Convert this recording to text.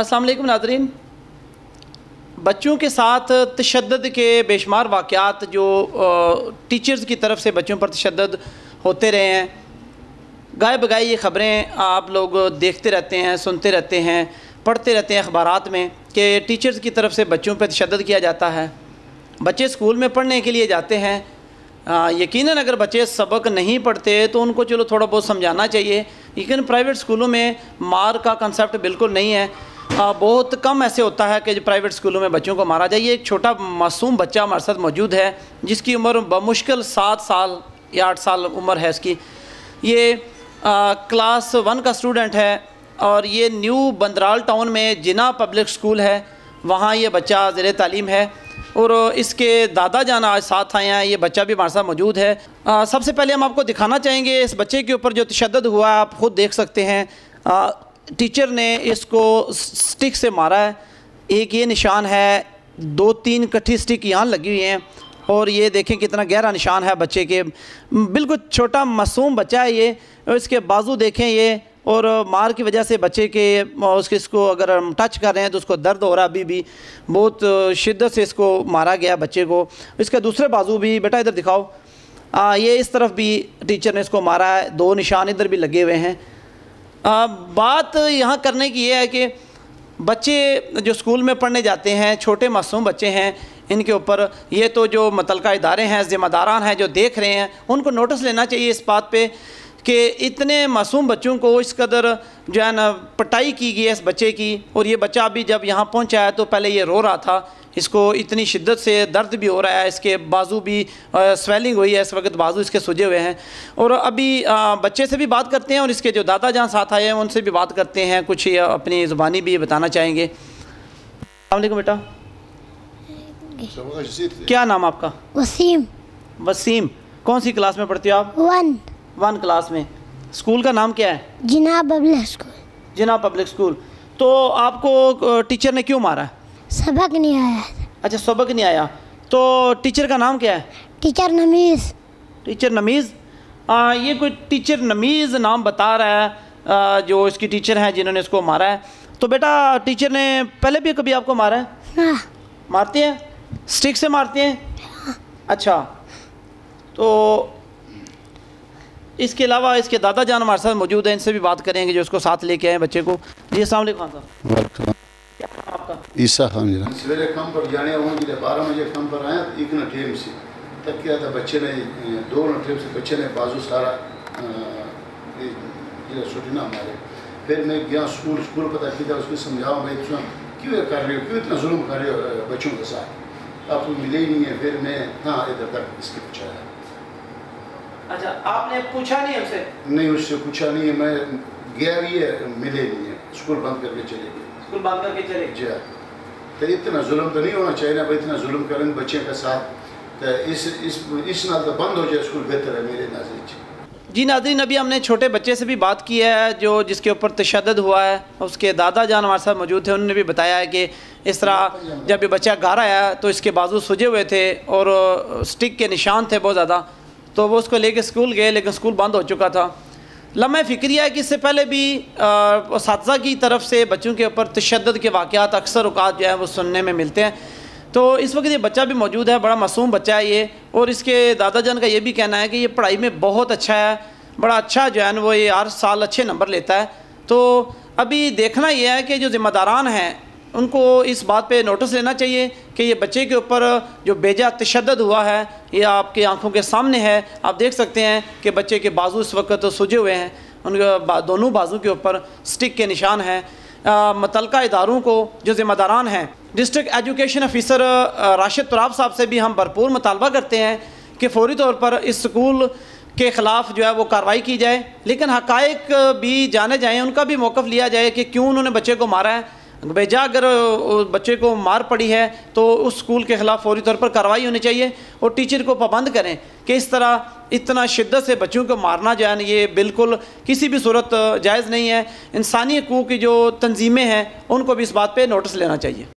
अस्सलाम वालेकुम नाज़रीन। बच्चों के साथ तशद्दुद के बेशुमार वाक़यात जो टीचर्स की तरफ से बच्चों पर तशद्दुद होते रहे हैं, गाए बगाए ये ख़बरें आप लोग देखते रहते हैं, सुनते रहते हैं, पढ़ते रहते हैं अखबारात में कि टीचर्स की तरफ से बच्चों पर तशद्दुद किया जाता है। बच्चे स्कूल में पढ़ने के लिए जाते हैं, यकीनन अगर बच्चे सबक नहीं पढ़ते तो उनको चलो थोड़ा बहुत समझाना चाहिए, लेकिन प्राइवेट स्कूलों में मार का कंसेप्ट बिल्कुल नहीं है। बहुत कम ऐसे होता है कि जो प्राइवेट स्कूलों में बच्चों को मारा जाए। ये एक छोटा मासूम बच्चा हमारे साथ मौजूद है जिसकी उम्र बमुश्किल 7 साल या 8 साल उम्र है इसकी। ये क्लास 1 का स्टूडेंट है और ये न्यू बंदराल टाउन में जिना पब्लिक स्कूल है, वहाँ ये बच्चा ज़ेरे तालीम है और इसके दादा जान आज साथ आए हैं। ये बच्चा भी हमारे साथ मौजूद है। सबसे पहले हम आपको दिखाना चाहेंगे इस बच्चे के ऊपर जो तशद्दुद हुआ, आप ख़ुद देख सकते हैं। टीचर ने इसको स्टिक से मारा है। एक ये निशान है, 2-3 इकट्ठी स्टिक यहाँ लगी हुई हैं और ये देखें कितना गहरा निशान है बच्चे के। बिल्कुल छोटा मासूम बच्चा है ये, और इसके बाजू देखें ये, और मार की वजह से बच्चे के इसको अगर हम टच कर रहे हैं तो उसको दर्द हो रहा है। अभी भी बहुत शिद्दत से इसको मारा गया बच्चे को। इसके दूसरे बाजू भी, बेटा इधर दिखाओ, ये इस तरफ भी टीचर ने इसको मारा है, 2 निशान इधर भी लगे हुए हैं। बात यहाँ करने की ये है कि बच्चे जो स्कूल में पढ़ने जाते हैं, छोटे मासूम बच्चे हैं, इनके ऊपर ये तो जो मुतल्लिका इदारे हैं, ज़िम्मेदारान हैं जो देख रहे हैं, उनको नोटिस लेना चाहिए इस बात पे कि इतने मासूम बच्चों को इस कदर जो है ना पिटाई की गई है इस बच्चे की। और ये बच्चा अभी जब यहाँ पहुँचा है तो पहले ये रो रहा था, इसको इतनी शिद्दत से दर्द भी हो रहा है, इसके बाजू भी स्वेलिंग हुई है, इस वक्त बाजू इसके सूजे हुए हैं। और अभी बच्चे से भी बात करते हैं और इसके जो दादा जहाँ साथ आए हैं उनसे भी बात करते हैं, कुछ अपनी ज़ुबानी भी बताना चाहेंगे। अस्सलाम वालेकुम बेटा, क्या नाम आपका? वसीम। वसीम, कौन सी क्लास में पढ़ते हो आप? 1 क्लास में। स्कूल का नाम क्या है? जिना पब्लिक स्कूल। जिना पब्लिक स्कूल। तो आपको टीचर ने क्यों मारा है? सबक नहीं आया। अच्छा, सबक नहीं आया। तो टीचर का नाम क्या है? टीचर नमीज़। टीचर नमीज़। ये कोई टीचर नमीज़ नाम बता रहा है जो इसकी टीचर हैं जिन्होंने इसको मारा है। तो बेटा टीचर ने पहले भी कभी आपको मारा है? हाँ। मारते हैं? स्टिक से मारते हैं? हाँ। अच्छा, तो इसके अलावा इसके दादा जान हमारे साथ मौजूद हैं, इनसे भी बात करेंगे जो उसको साथ लेके आए बच्चे को। जी अस्सलाम वालेकुम साहब, क्या नाम आपका? ईसा खान जी। सवेरे काम पर जाने होंगे 12 बजे काम पर आया, एक न टेम से तब क्या था, बच्चे ने 2 न टेम से बच्चे ने बाजू सारा सुटना मारे। फिर मैं गया स्कूल पता किया, उसको समझाओ भाई क्यों कर रहे हो, क्यों इतना जुल्म कर रहे हो बच्चों के साथ, आपको मिले ही नहीं है। फिर मैं हाँ इधर तक इसके पूछाया। अच्छा, आपने पूछा नहीं हमसे? नहीं, उससे पूछा नहीं है, मैं गया भी है, मिले नहीं है, स्कूल बंद करके चले गए। स्कूल बंद करके चले? जी हाँ। तो इतना जुल्म तो नहीं होना चाहिए ना भाई, इतना जुल्म करें बच्चे के साथ। तो इस नाल तो बंद हो जाए स्कूल, बेहतर है मेरे नज़र। जी नाज़रीन, अभी हमने छोटे बच्चे से भी बात की है जो जिसके ऊपर तशद्दुद हुआ है। उसके दादा जान हमारे साथ मौजूद थे, उन्होंने भी बताया है कि इस तरह जब ये बच्चा घर आया तो इसके बाजू सूजे हुए थे और स्टिक के निशान थे बहुत ज़्यादा। तो वो उसको लेके स्कूल गए, लेकिन स्कूल बंद हो चुका था। लम्हा फ़िक्रिया है कि इससे पहले भी असातिज़ा की तरफ से बच्चों के ऊपर तशद्दुद के वाक़यात अक्सर औक़ात जो है वो सुनने में मिलते हैं। तो इस वक्त ये बच्चा भी मौजूद है, बड़ा मासूम बच्चा है ये, और इसके दादा जान का ये भी कहना है कि ये पढ़ाई में बहुत अच्छा है, बड़ा अच्छा जो है वो ये हर साल अच्छे नंबर लेता है। तो अभी देखना ये है कि जो ज़िम्मेदारान हैं उनको इस बात पे नोटिस लेना चाहिए कि ये बच्चे के ऊपर जो बेजा तशद्दुद हुआ है ये आपकी आंखों के सामने है। आप देख सकते हैं कि बच्चे के बाजू इस वक्त तो सूजे हुए हैं, उनके दोनों बाजू के ऊपर स्टिक के निशान हैं। मुतल्लिका इदारों को जो ज़िम्मेदारान हैं, district education officer Rashid Turab साहब से भी हम भरपूर मुतालबा करते हैं कि फ़ौरी तौर पर इस स्कूल के ख़िलाफ़ जो है वो कार्रवाई की जाए, लेकिन हक़ाइक़ भी जाने जाएँ, उनका भी मौक़िफ़ लिया जाए कि क्यों उन्होंने बच्चे को मारा है। बेजा अगर बच्चे को मार पड़ी है तो उस स्कूल के ख़िलाफ़ फ़ौरी तौर पर कार्रवाई होनी चाहिए और टीचर को पाबंद करें कि इस तरह इतना शिद्दत से बच्चों को मारना जो है ना ये बिल्कुल किसी भी सूरत जायज़ नहीं है। इंसानी हकूक़ की जो तंजीमें हैं उनको भी इस बात पे नोटिस लेना चाहिए।